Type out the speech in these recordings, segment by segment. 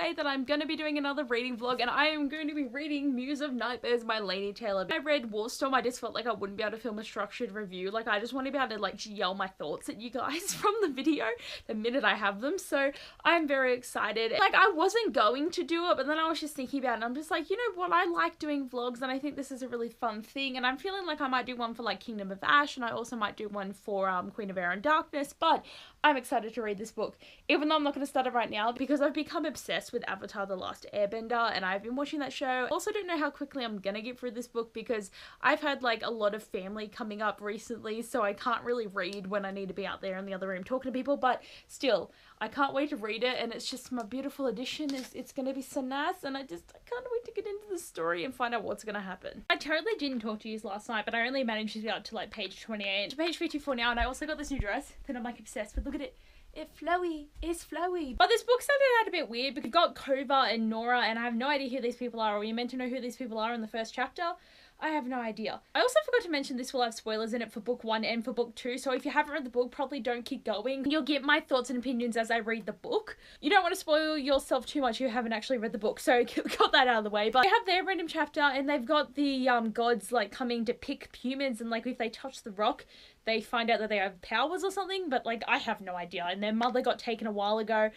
say that I'm going to be doing another reading vlog, and I am going to be reading Muse of Nightmare by Laini Taylor. When I read Warstorm, I just felt like I wouldn't be able to film a structured review. Like, I just want to be able to like yell my thoughts at you guys from the video the minute I have them. So I'm very excited. Like, I wasn't going to do it, but then I was just thinking about it, and I'm just like, you know what, I like doing vlogs, and I think this is a really fun thing, and I'm feeling like I might do one for like Kingdom of Ash, and I also might do one for Queen of Air and Darkness. But I'm excited to read this book, even though I'm not going to start it right now because I've become obsessed with Avatar: The Last Airbender, and I've been watching that show. Also don't know how quickly I'm gonna get through this book because I've had like a lot of family coming up recently, so I can't really read when I need to be out there in the other room talking to people, but still, I can't wait to read it, and it's just my beautiful edition. It's gonna be so nice, and I can't wait to get into the story and find out what's gonna happen. I totally didn't talk to you last night, but I only managed to get up to like page 28 to page 54 now, and I also got this new dress that I'm like obsessed with. Look at it. It's flowy. It's flowy. But this book started out a bit weird because we've got Kova and Nora, and I have no idea who these people are. Or you meant to know who these people are in the first chapter? I have no idea. I also forgot to mention this will have spoilers in it for book 1 and for book 2, so if you haven't read the book, probably don't keep going. You'll get my thoughts and opinions as I read the book. You don't want to spoil yourself too much if you haven't actually read the book, so got that out of the way. But they have their random chapter, and they've got the gods like coming to pick humans, and like if they touch the rock, they find out that they have powers or something, but like I have no idea, and their mother got taken a while ago.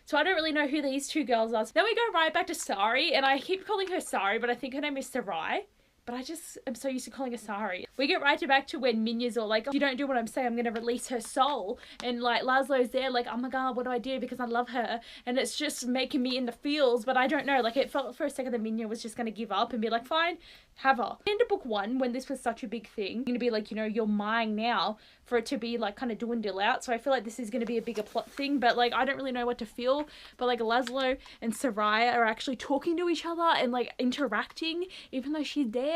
So I don't really know who these two girls are. Then we go right back to Sari, and I keep calling her Sari, but I think her name is Sarai. But I just am so used to calling her Sari. We get right back to when Minya's all like, oh, if you don't do what I'm saying, I'm going to release her soul. And like Laszlo's there like, oh my god, what do I do? Because I love her. And it's just making me in the feels. But I don't know. Like, it felt for a second that Minya was just going to give up and be like, fine, have her. Into book 1, when this was such a big thing, going to be like, you know, you're mine now, for it to be like kind of dwindle out. So I feel like this is going to be a bigger plot thing. But like, I don't really know what to feel. But like Laszlo and Sarai are actually talking to each other and like interacting, even though she's dead.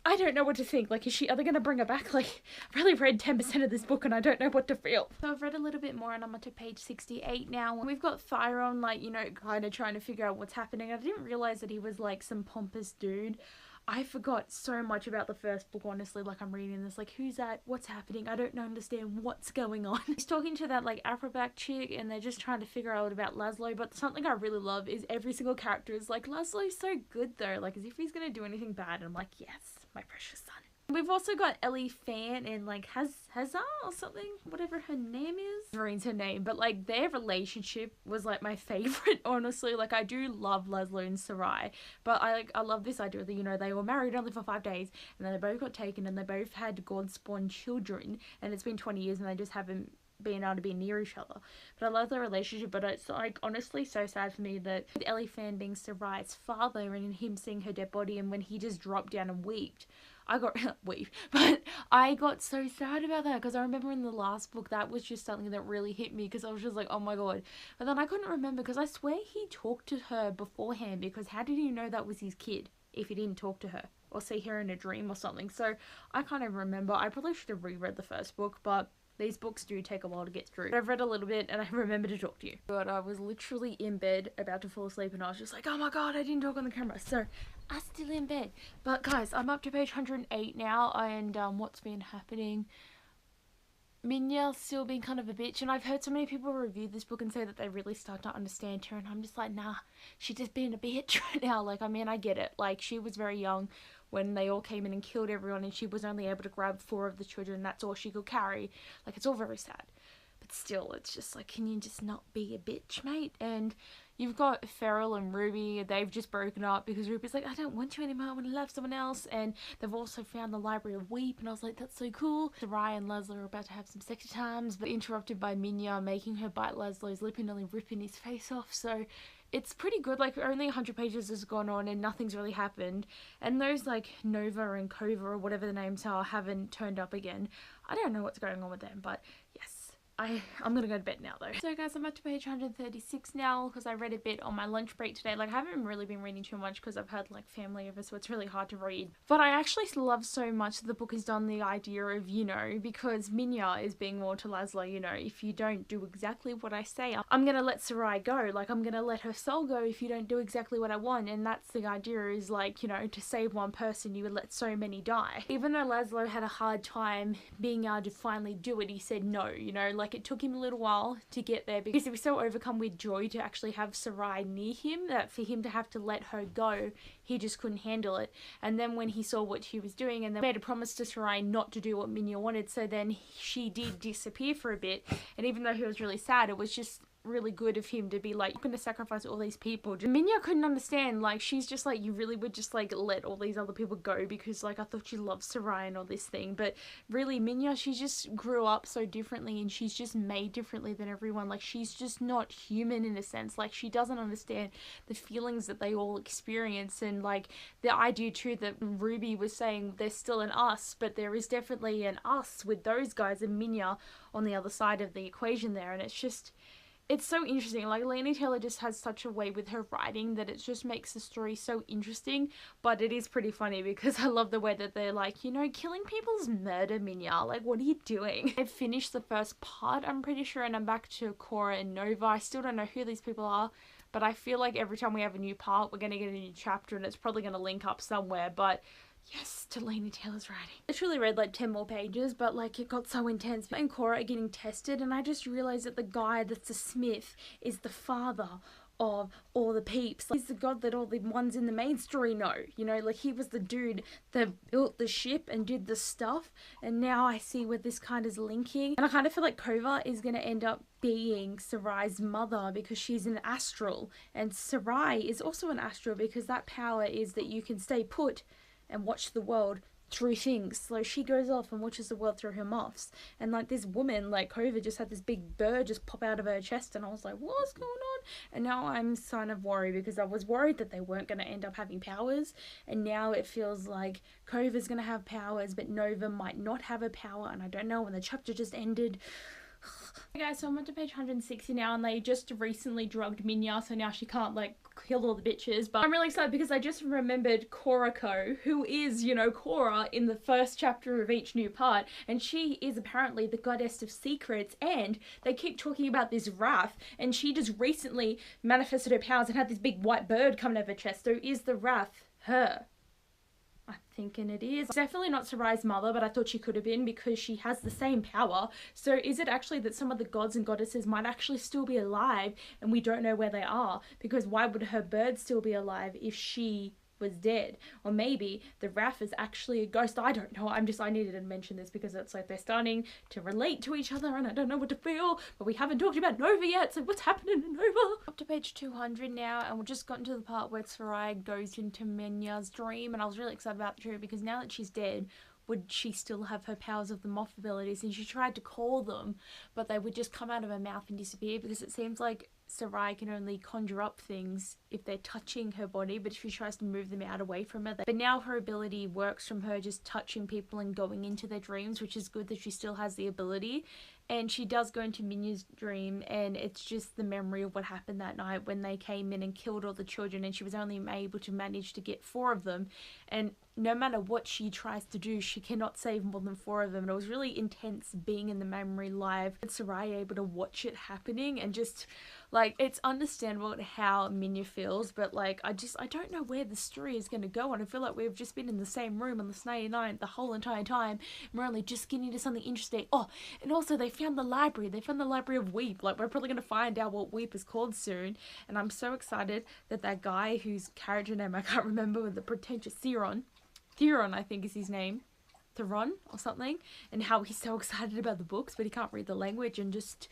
I don't know what to think. Like, are they gonna bring her back? Like, I've really read 10% of this book and I don't know what to feel. So I've read a little bit more, and I'm up to page 68 now. We've got Thyron, like, you know, kind of trying to figure out what's happening. I didn't realize that he was like some pompous dude. I forgot so much about the first book, honestly. Like, I'm reading this, like, who's that? What's happening? I don't understand what's going on. He's talking to that, like, Afroback chick, and they're just trying to figure out about Laszlo. But something I really love is every single character is like, Laszlo's so good, though. Like, as if he's gonna do anything bad. And I'm like, yes, my precious son. We've also got Ellie Fan and like Hazar or something, whatever her name is. Marines her name, but like their relationship was like my favorite, honestly. Like, I do love Laszlo and Sarai, but I love this idea that, you know, they were married only for 5 days, and then they both got taken, and they both had God-spawned children, and it's been 20 years and they just haven't being able to be near each other. But I love their relationship, but it's like honestly so sad for me that with Ellie Fan being Sarai's father and him seeing her dead body, and when he just dropped down and wept, I got but I got so sad about that, because I remember in the last book that was just something that really hit me, because I was just like, oh my god. But then I couldn't remember, because I swear he talked to her beforehand, because how did he know that was his kid if he didn't talk to her or see her in a dream or something? So I can't even remember. I probably should have reread the first book, but these books do take a while to get through. But I've read a little bit and I remember to talk to you. But I was literally in bed about to fall asleep, and I was just like, oh my god, I didn't talk on the camera. So I'm still in bed. But guys, I'm up to page 108 now, and what's been happening? Minya's still being kind of a bitch, and I've heard so many people review this book and say that they really start to understand her, and I'm just like, nah, she's just being a bitch right now. Like, I mean, I get it. Like, she was very young when they all came in and killed everyone, and she was only able to grab 4 of the children. That's all she could carry. Like, it's all very sad. But still, it's just like, can you just not be a bitch, mate? And you've got Feral and Ruby. They've just broken up because Ruby's like, I don't want you anymore, I want to love someone else. And they've also found the Library of Weep, and I was like, that's so cool. Sarai and Laszlo are about to have some sexy times, but interrupted by Minya making her bite Laszlo's lip and nearly ripping his face off. So it's pretty good. Like, only 100 pages has gone on and nothing's really happened. And those, like, Nova and Kova or whatever the names are haven't turned up again. I don't know what's going on with them, but yes. I'm gonna go to bed now though. So guys, I'm up to page 136 now, because I read a bit on my lunch break today. Like, I haven't really been reading too much because I've had like family over, so it's really hard to read. But I actually love so much that the book has done the idea of, you know, because Minya is being more to Laszlo, you know, if you don't do exactly what I say, I'm gonna let Sarai go. Like, I'm gonna let her soul go if you don't do exactly what I want. And that's the idea, is like, you know, to save one person, you would let so many die. Even though Laszlo had a hard time being able to finally do it, he said no, you know, like, like it took him a little while to get there because he was so overcome with joy to actually have Sarai near him that for him to have to let her go, he just couldn't handle it. And then when he saw what she was doing and then made a promise to Sarai not to do what Minya wanted, so then she did disappear for a bit. And even though he was really sad, it was just really good of him to be like, you're gonna sacrifice all these people. Minya couldn't understand, like, she's just like, you really would just like let all these other people go because like I thought you loved Sarai and all this thing. But really Minya, she just grew up so differently and she's just made differently than everyone. Like, she's just not human in a sense. Like, she doesn't understand the feelings that they all experience, and like the idea too that Ruby was saying there's still an us, but there is definitely an us with those guys and Minya on the other side of the equation there. And it's so interesting. Like, Laini Taylor just has such a way with her writing that it just makes the story so interesting. But it is pretty funny because I love the way that they're like, you know, killing people's murder, Minya. Like, what are you doing? I've finished the first part, I'm pretty sure, and I'm back to Cora and Nova. I still don't know who these people are, but I feel like every time we have a new part, we're going to get a new chapter and it's probably going to link up somewhere. But yes, to Laini Taylor's writing. I literally read like 10 more pages, but like it got so intense. And Cora are getting tested, and I just realized that the guy that's a smith is the father of all the peeps. Like, he's the god that all the ones in the main story know, you know, like he was the dude that built the ship and did the stuff, and now I see where this kind is linking. And I kind of feel like Kova is going to end up being Sarai's mother because she's an astral, and Sarai is also an astral because that power is that you can stay put and watch the world through things. So she goes off and watches the world through her moths. And like this woman, like Kova, just had this big bird just pop out of her chest, and I was like, what's going on? And now I'm kind of worried because I was worried that they weren't going to end up having powers, and now it feels like Kova's going to have powers, but Nova might not have a power, and I don't know when the chapter just ended. Okay guys, so I'm up to page 160 now, and they just recently drugged Minya, so now she can't like kill all the bitches. But I'm really excited because I just remembered Korako, who is, you know, Cora in the first chapter of each new part, and she is apparently the goddess of secrets, and they keep talking about this wrath, and she just recently manifested her powers and had this big white bird coming out of her chest. So is the wrath her? I'm thinking it is. It's definitely not Sarai's mother, but I thought she could have been because she has the same power. So is it actually that some of the gods and goddesses might actually still be alive and we don't know where they are? Because why would her bird still be alive if she was dead? Or maybe the Wrath is actually a ghost. I don't know. I needed to mention this because it's like they're starting to relate to each other and I don't know what to feel. But we haven't talked about Nova yet, so what's happening in Nova? Up to page 200 now, and we've just gotten to the part where Sarai goes into Menya's dream, and I was really excited about the dream because now that she's dead, would she still have her powers of the moth abilities? And she tried to call them, but they would just come out of her mouth and disappear because it seems like Sarai can only conjure up things if they're touching her body, but if she tries to move them out away from her. But now her ability works from her just touching people and going into their dreams, which is good that she still has the ability. And she does go into Minya's dream, and it's just the memory of what happened that night when they came in and killed all the children, and she was only able to manage to get 4 of them. And no matter what she tries to do, she cannot save more than 4 of them. And it was really intense being in the memory live with Sarai able to watch it happening, and just like, it's understandable how Minya feels, but like I don't know where the story is going to go, and I feel like we've just been in the same room on the Snaky Night the whole entire time, and we're only just getting to something interesting. Oh, and also they found the library. They found the library of Weep. Like, we're probably going to find out what Weep is called soon, and I'm so excited that that guy whose character name I can't remember, with the pretentious Theron I think is his name, Theron or something, and how he's so excited about the books but he can't read the language, and just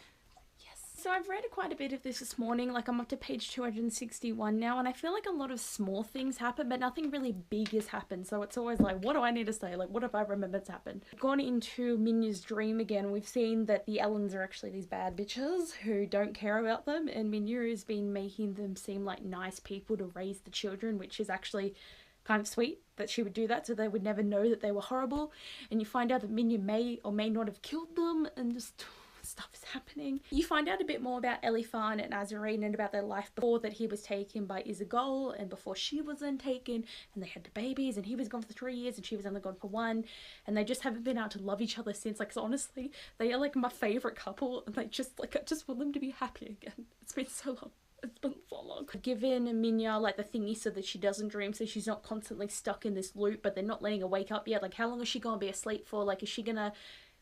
so I've read quite a bit of this morning. Like, I'm up to page 261 now, and I feel like a lot of small things happen, but nothing really big has happened. So it's always like, what do I need to say? Like, what have I remembered to happen? Gone into Minya's dream again. We've seen that the Ellens are actually these bad bitches who don't care about them, and Minya has been making them seem like nice people to raise the children, which is actually kind of sweet that she would do that so they would never know that they were horrible. And you find out that Minya may or may not have killed them, and just stuff is happening. You find out a bit more about Elifan and Azarine and about their life before that he was taken by Isagol, and before she was then taken, and they had the babies, and he was gone for 3 years and she was only gone for 1, and they just haven't been able to love each other since. Like, so honestly, they are like my favorite couple, and they just like, I just want them to be happy again. It's been so long. It's been so long. Given Minya like the thingy so that she doesn't dream, so she's not constantly stuck in this loop, but they're not letting her wake up yet. Like, how long is she gonna be asleep for? Like, is she gonna,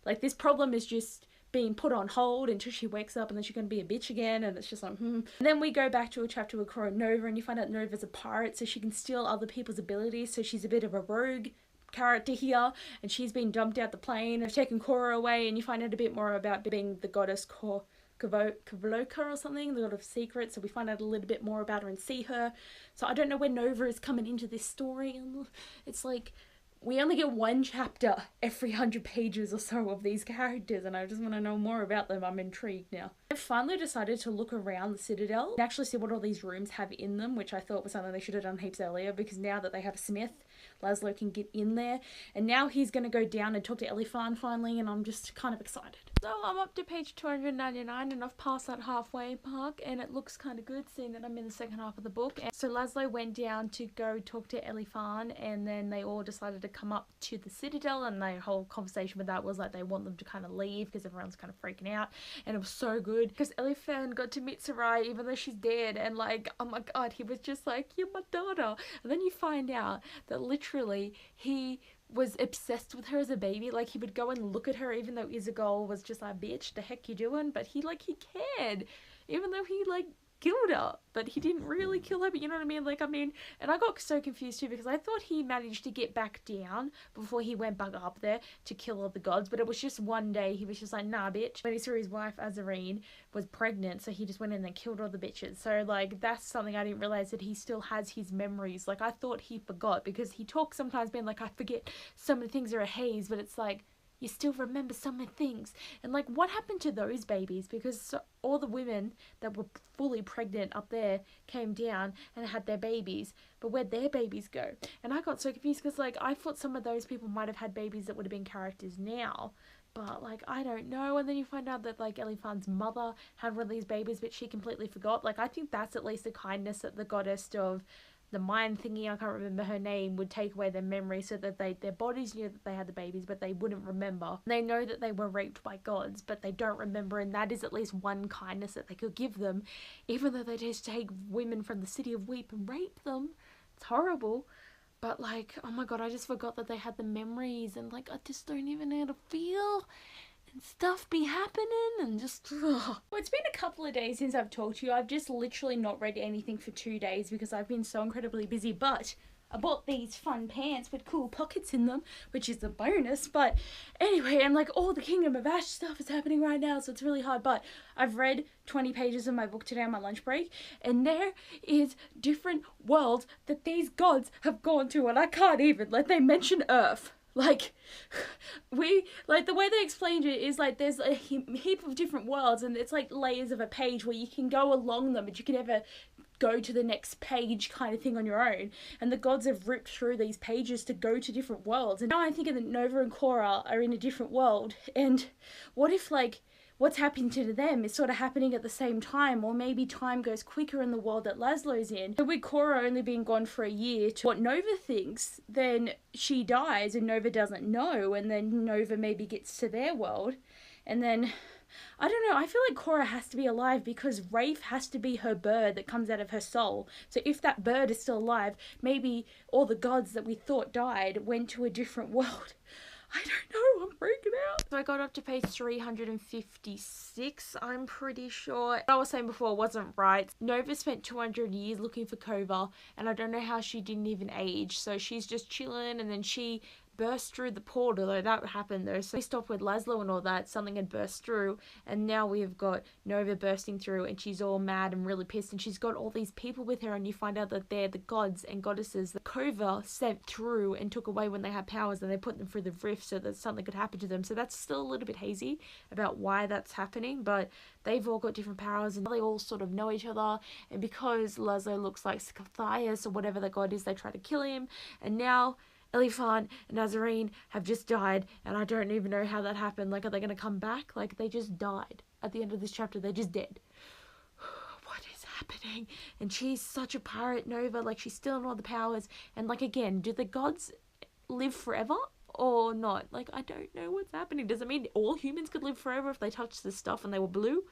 like, this problem is just being put on hold until she wakes up, and then she's going to be a bitch again, and it's just like, And then we go back to a chapter with Cora Nova, and you find out Nova's a pirate, so she can steal other people's abilities, so she's a bit of a rogue character here, and she's been dumped out the plane and taken Cora away, and you find out a bit more about being the goddess Kavloka or something, the god of secrets, so we find out a little bit more about her and see her. So I don't know where Nova is coming into this story, and it's like, we only get one chapter every 100 pages or so of these characters, and I just want to know more about them. I'm intrigued now. I finally decided to look around the Citadel and actually see what all these rooms have in them, which I thought was something they should have done heaps earlier, because now that they have Smith, Laszlo can get in there, and now he's going to go down and talk to Elifan finally, and I'm just kind of excited. So I'm up to page 299, and I've passed that halfway mark, and it looks kind of good seeing that I'm in the second half of the book. And so Laszlo went down to go talk to Elifan, and then they all decided to come up to the Citadel, and their whole conversation with that was like they want them to kind of leave because everyone's kind of freaking out, and it was so good because Elifan got to meet Sarai even though she's dead, and like, oh my god, he was just like, you're my daughter. And then you find out that literally he was obsessed with her as a baby. Like, he would go and look at her even though Isabel was just like, bitch, the heck you doing? But he cared, even though he like killed her, but he didn't really kill her, but you know what I mean? Like, I mean, and I got so confused too, because I thought he managed to get back down before he went back up there to kill all the gods, but it was just one day he was just like, nah bitch, when he saw his wife Azarine was pregnant, so he just went in and killed all the bitches. So like, that's something I didn't realize, that he still has his memories. Like, I thought he forgot, because he talks sometimes being like, I forget so many things are a haze, but it's like, you still remember so many things. And like, what happened to those babies? Because all the women that were fully pregnant up there came down and had their babies, but where'd their babies go? And I got so confused, because like, I thought some of those people might have had babies that would have been characters now, but like, I don't know. And then you find out that like Elifan's mother had one of these babies, but she completely forgot. Like, I think that's at least a kindness that the goddess of the mind thingy, I can't remember her name, would take away their memory, so that their bodies knew that they had the babies, but they wouldn't remember. They know that they were raped by gods, but they don't remember, and that is at least one kindness that they could give them, even though they just take women from the city of Weep and rape them. It's horrible. But like, oh my god, I just forgot that they had the memories, and like, I just don't even know how to feel. Stuff be happening, and just well, it's been a couple of days since I've talked to you. I've just literally not read anything for 2 days because I've been so incredibly busy, but I bought these fun pants with cool pockets in them, which is a bonus. But anyway, and like, all the Kingdom of Ash stuff is happening right now, so it's really hard. But I've read 20 pages of my book today on my lunch break, and there is different worlds that these gods have gone to, and I can't even, like, they mention Earth. Like, the way they explained it is like, there's a heap of different worlds, and it's like layers of a page where you can go along them, but you can never go to the next page kind of thing on your own. And the gods have ripped through these pages to go to different worlds. And now I'm thinking that Nova and Cora are in a different world. And what if, like, what's happening to them is sort of happening at the same time, or maybe time goes quicker in the world that Laszlo's in. So with Cora only being gone for a year, to what Nova thinks, then she dies and Nova doesn't know, and then Nova maybe gets to their world, and then, I don't know, I feel like Cora has to be alive, because Rafe has to be her bird that comes out of her soul. So if that bird is still alive, maybe all the gods that we thought died went to a different world. I don't know, I'm freaking out. So I got up to page 356, I'm pretty sure. What I was saying before wasn't right. Nova spent 200 years looking for Kova, and I don't know how she didn't even age. So she's just chilling, and then she burst through the portal, though that happened though. So we stopped with Laszlo and all that, something had burst through, and now we've got Nova bursting through, and she's all mad and really pissed, and she's got all these people with her, and you find out that they're the gods and goddesses that Kova sent through and took away when they had powers, and they put them through the rift so that something could happen to them. So that's still a little bit hazy about why that's happening, but they've all got different powers, and they all sort of know each other, and because Laszlo looks like Scathaius or whatever the god is, they try to kill him, and now Elifan and Azarine have just died, and I don't even know how that happened. Like, are they going to come back? Like, they just died. At the end of this chapter, they're just dead. What is happening? And she's such a pirate, Nova. Like, she's still in all the powers. And, like, again, do the gods live forever or not? Like, I don't know what's happening. Does it mean all humans could live forever if they touched this stuff and they were blue?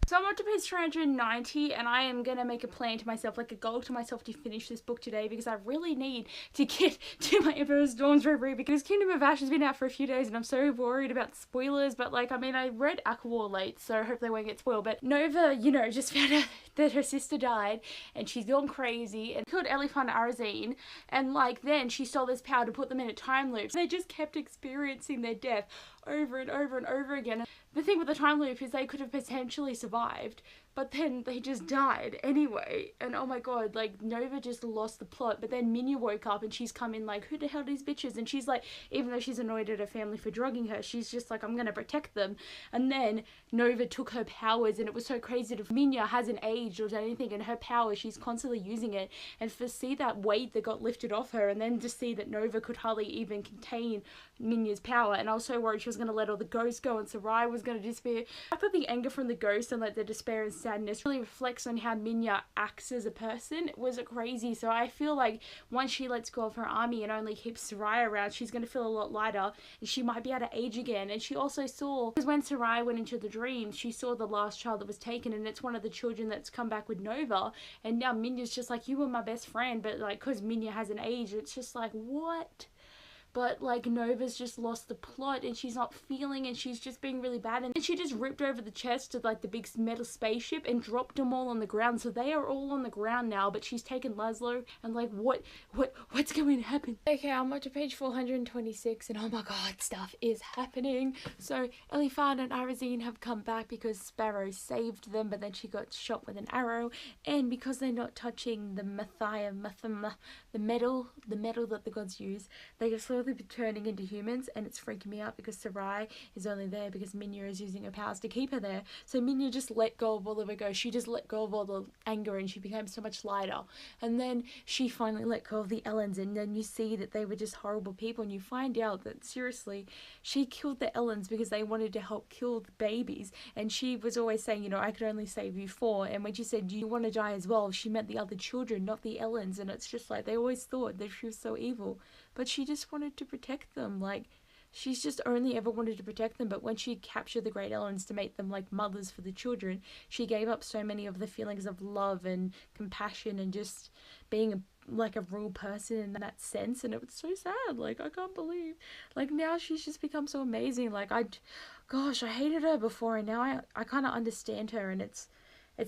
So I'm up to page 390 and I am gonna make a plan to myself, like a goal to myself, to finish this book today because I really need to get to my Emperor Storm's reread because Kingdom of Ash has been out for a few days and I'm so worried about spoilers. But like, I mean, I read Aquawar late, so hopefully I won't get spoiled. But Nova, you know, just found out that her sister died and she's gone crazy and killed Elephant and Arazine, and like then she stole this power to put them in a time loop. They just kept experiencing their death over and over and over again. The thing with the time loop is they could have potentially survived, but then they just died anyway. And oh my god, like Nova just lost the plot. But then Minya woke up and she's come in like, who the hell are these bitches? And she's like, even though she's annoyed at her family for drugging her, she's just like, I'm gonna protect them. And then Nova took her powers and it was so crazy. That Minya hasn't aged or done anything, and her power, she's constantly using it. And to see that weight that got lifted off her, and then to see that Nova could hardly even contain Minya's power. And I was so worried she was going to let all the ghosts go and Sarai was going to disappear. I thought the anger from the ghosts and like the despair and sadness really reflects on how Minya acts as a person. It was crazy. So I feel like once she lets go of her army and only keeps Sarai around, she's going to feel a lot lighter and she might be able to age again. And she also saw, because when Sarai went into the dream, she saw the last child that was taken, and it's one of the children that's come back with Nova. And now Minya's just like, you were my best friend, but like, because Minya hasn't aged, it's just like, what? But like Nova's just lost the plot and she's not feeling, and she's just being really bad, and she just ripped over the chest of like the big metal spaceship and dropped them all on the ground. So they are all on the ground now, but she's taken Laszlo, and like what's going to happen? Okay, I'm up to page 426 and oh my god, stuff is happening. So Elephant and Arazine have come back because Sparrow saved them, but then she got shot with an arrow, and because they're not touching the the metal that the gods use, they are slowly be turning into humans, and it's freaking me out because Sarai is only there because Minya is using her powers to keep her there. So Minya just let go of all of her ghosts. She just let go of all the anger and she became so much lighter. And then she finally let go of the Ellens, and then you see that they were just horrible people, and you find out that seriously she killed the Ellens because they wanted to help kill the babies, and she was always saying, you know, I could only save you 4, and when she said you want to die as well, she meant the other children, not the Ellens. And it's just like they always thought that she was so evil, but she just wanted to protect them. Like, she's just only ever wanted to protect them. But when she captured the Great Ellens to make them like mothers for the children, she gave up so many of the feelings of love and compassion and just being like a real person in that sense. And it was so sad. Like, I can't believe, like, now she's just become so amazing. Like, gosh, I hated her before, and now I kind of understand her, and it's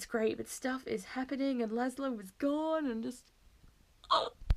great. But stuff is happening, and Laszlo was gone, and just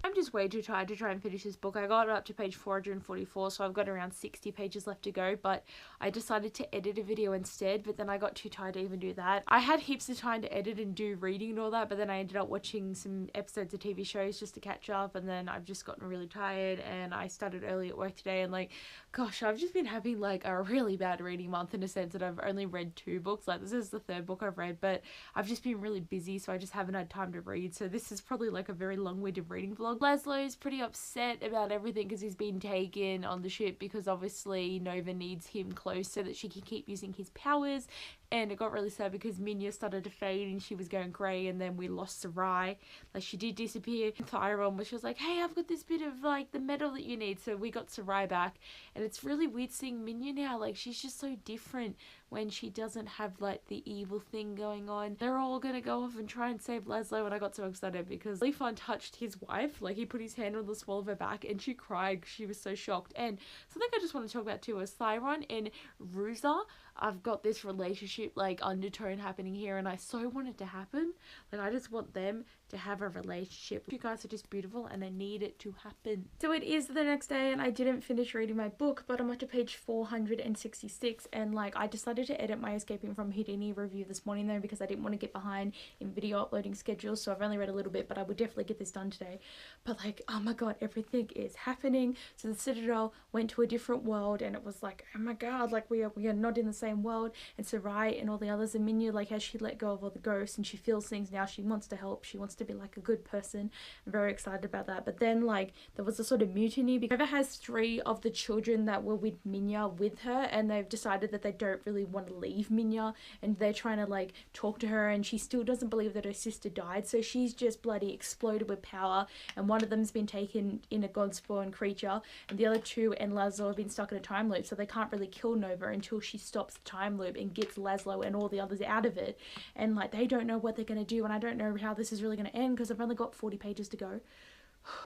I'm just way too tired to try and finish this book. I got up to page 444, so I've got around 60 pages left to go, but I decided to edit a video instead, but then I got too tired to even do that. I had heaps of time to edit and do reading and all that, but then I ended up watching some episodes of TV shows just to catch up, and then I've just gotten really tired, and I started early at work today, and like, gosh, I've just been having like a really bad reading month in a sense that I've only read 2 books. Like, this is the 3rd book I've read, but I've just been really busy, so I just haven't had time to read. So this is probably like a very long-winded reading vlog. Laszlo's pretty upset about everything because he's been taken on the ship because obviously Nova needs him close so that she can keep using his powers. And it got really sad because Minya started to fade and she was going grey, and then we lost Sarai. Like, she did disappear. Thyron was just like, hey, I've got this bit of like the metal that you need. So we got Sarai back, and it's really weird seeing Minya now. Like, she's just so different when she doesn't have like the evil thing going on. They're all gonna go off and try and save Laszlo, and I got so excited because Leafon touched his wife. Like, he put his hand on the small of her back and she cried. She was so shocked. And something I just want to talk about too is Thyron and Ruza. I've got this relationship like undertone happening here, and I so want it to happen. Like, I just want them to have a relationship. You guys are just beautiful, and I need it to happen. So it is the next day, and I didn't finish reading my book, but I'm up to page 466, and like, I decided to edit my Escaping from Houdini review this morning though, because I didn't want to get behind in video uploading schedules. So I've only read a little bit, but I would definitely get this done today. But like, oh my god, everything is happening. So the Citadel went to a different world, and it was like, oh my god, like we are not in the same world. And Sarai and all the others, and Minya, like, as she let go of all the ghosts and she feels things now, she wants to help, she wants to to be like a good person. I'm very excited about that. But then like there was a sort of mutiny because Nova has 3 of the children that were with Minya with her, and they've decided that they don't really want to leave Minya, and they're trying to like talk to her, and she still doesn't believe that her sister died, so she's just bloody exploded with power, and one of them's been taken in a godspawn creature, and the other 2 and Laszlo have been stuck in a time loop, so they can't really kill Nova until she stops the time loop and gets Laszlo and all the others out of it. And like they don't know what they're gonna do, and I don't know how this is really gonna end because I've only got 40 pages to go.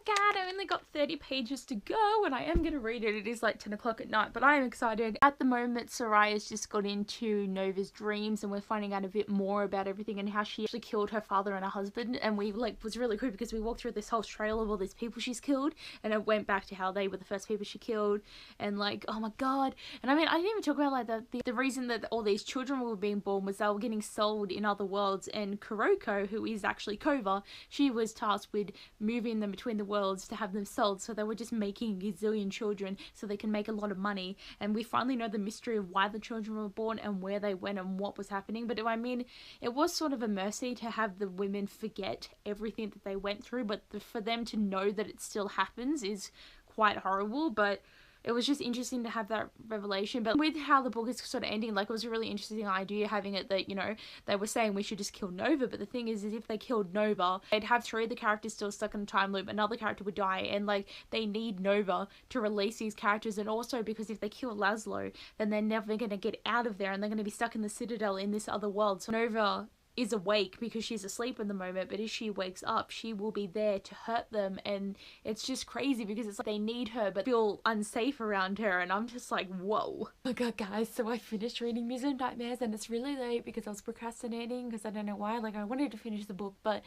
God, I only got 30 pages to go, and I am going to read it. It is like 10 o'clock at night, but I am excited. At the moment, Soraya's just got into Nova's dreams, and we're finding out a bit more about everything and how she actually killed her father and her husband. And we like was really cool because we walked through this whole trail of all these people she's killed, and it went back to how they were the first people she killed, and like, oh my god. And I mean, I didn't even talk about like the reason that all these children were being born was they were getting sold in other worlds, and Kuroko, who is actually Kova, she was tasked with moving them between the worlds to have them sold, so they were just making a gazillion children so they can make a lot of money. And we finally know the mystery of why the children were born and where they went and what was happening. But I mean, it was sort of a mercy to have the women forget everything that they went through, but for them to know that it still happens is quite horrible. But it was just interesting to have that revelation. But with how the book is sort of ending, like, it was a really interesting idea having it that, you know, they were saying we should just kill Nova, but the thing is if they killed Nova, they'd have 3 of the characters still stuck in a time loop, another character would die, and like they need Nova to release these characters. And also because if they kill Laszlo, then they're never going to get out of there, and they're going to be stuck in the Citadel in this other world. So Nova is awake because she's asleep in the moment, but if she wakes up, she will be there to hurt them. And it's just crazy because it's like they need her but feel unsafe around her, and I'm just like, whoa. Oh my god, guys, so I finished reading Muse of Nightmares, and it's really late because I was procrastinating because I don't know why. Like, I wanted to finish the book, but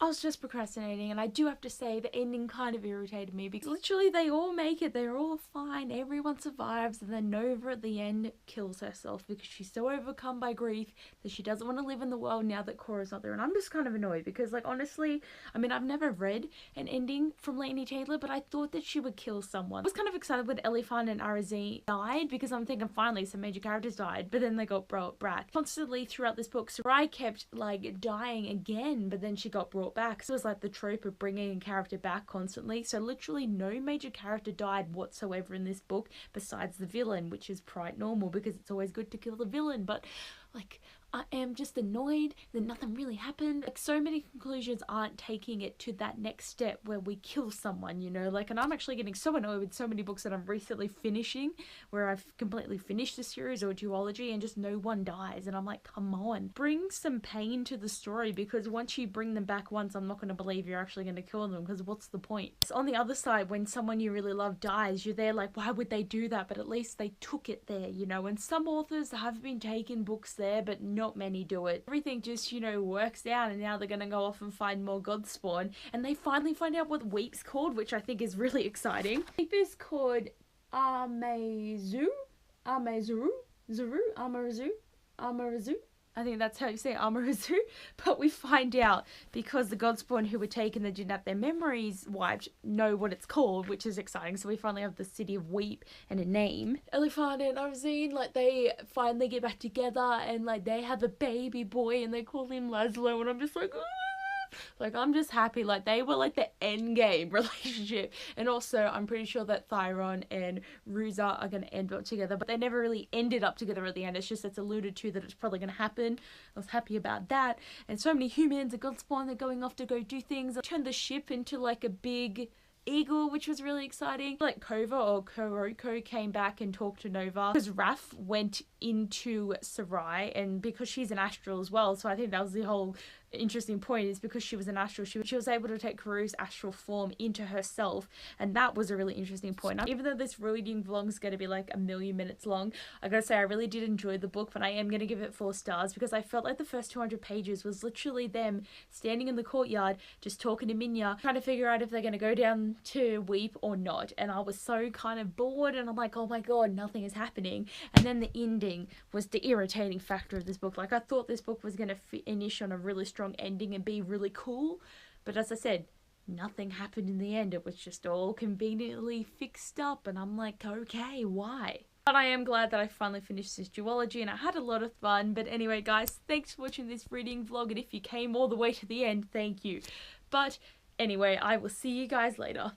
I was just procrastinating. And I do have to say the ending kind of irritated me because literally they all make it, they're all fine, everyone survives, and then Nova at the end kills herself because she's so overcome by grief that she doesn't want to live in the world now that Cora's not there. And I'm just kind of annoyed because, like, honestly, I mean, I've never read an ending from Laini Taylor, but I thought that she would kill someone. I was kind of excited when Elephant and Arazine died because I'm thinking finally some major characters died, but then they got brought back. Constantly throughout this book, Sarai kept like dying again, but then she got brought back. So it was like the trope of bringing a character back constantly. So literally no major character died whatsoever in this book besides the villain, which is quite normal because it's always good to kill the villain. But like, I am just annoyed that nothing really happened. Like, so many conclusions aren't taking it to that next step where we kill someone, you know? Like, and I'm actually getting so annoyed with so many books that I'm recently finishing where I've completely finished the series or a duology and just no one dies. And I'm like, come on, bring some pain to the story, because once you bring them back once, I'm not going to believe you're actually going to kill them, because what's the point? So on the other side, when someone you really love dies, you're there like, why would they do that? But at least they took it there, you know? And some authors have been taking books there, but not many do it. Everything just, you know, works out, and now they're gonna go off and find more Godspawn, and they finally find out what Weep's called, which I think is really exciting. Weep is called Amazu? Amarazu? I think that's how you say Amarazu. But we find out because the Godspawn who were taken that didn't have their memories wiped know what it's called, which is exciting. So we finally have the city of Weep and a name. Elephant and Arzine, like, they finally get back together, and like they have a baby boy and they call him Laszlo, and I'm just like, like, I'm just happy. Like, they were like the end game relationship. And also I'm pretty sure that Thyron and Ruza are going to end up together, but they never really ended up together at the end. It's just, it's alluded to that it's probably going to happen. I was happy about that. And so many humans, the Godspawn, they're going off to go do things. I turned the ship into like a big eagle, which was really exciting. Like, Kova or Kuroko came back and talked to Nova because Raph went into Sarai, and because she's an astral as well, so I think that was the whole interesting point, is because she was an astral, she was able to take Karu's astral form into herself, and that was a really interesting point. Even though this reading vlog is going to be like 1,000,000 minutes long, I gotta say I really did enjoy the book, but I am going to give it 4 stars because I felt like the first 200 pages was literally them standing in the courtyard just talking to Minya, trying to figure out if they're going to go down to Weep or not. And I was so kind of bored, and I'm like, oh my god, nothing is happening. And then the ending was the irritating factor of this book. Like, I thought this book was going to finish on a really strong ending and be really cool, but as I said, nothing happened in the end. It was just all conveniently fixed up, and I'm like, okay, why? But I am glad that I finally finished this duology and I had a lot of fun. But anyway, guys, thanks for watching this reading vlog, and if you came all the way to the end, thank you. But anyway, I will see you guys later.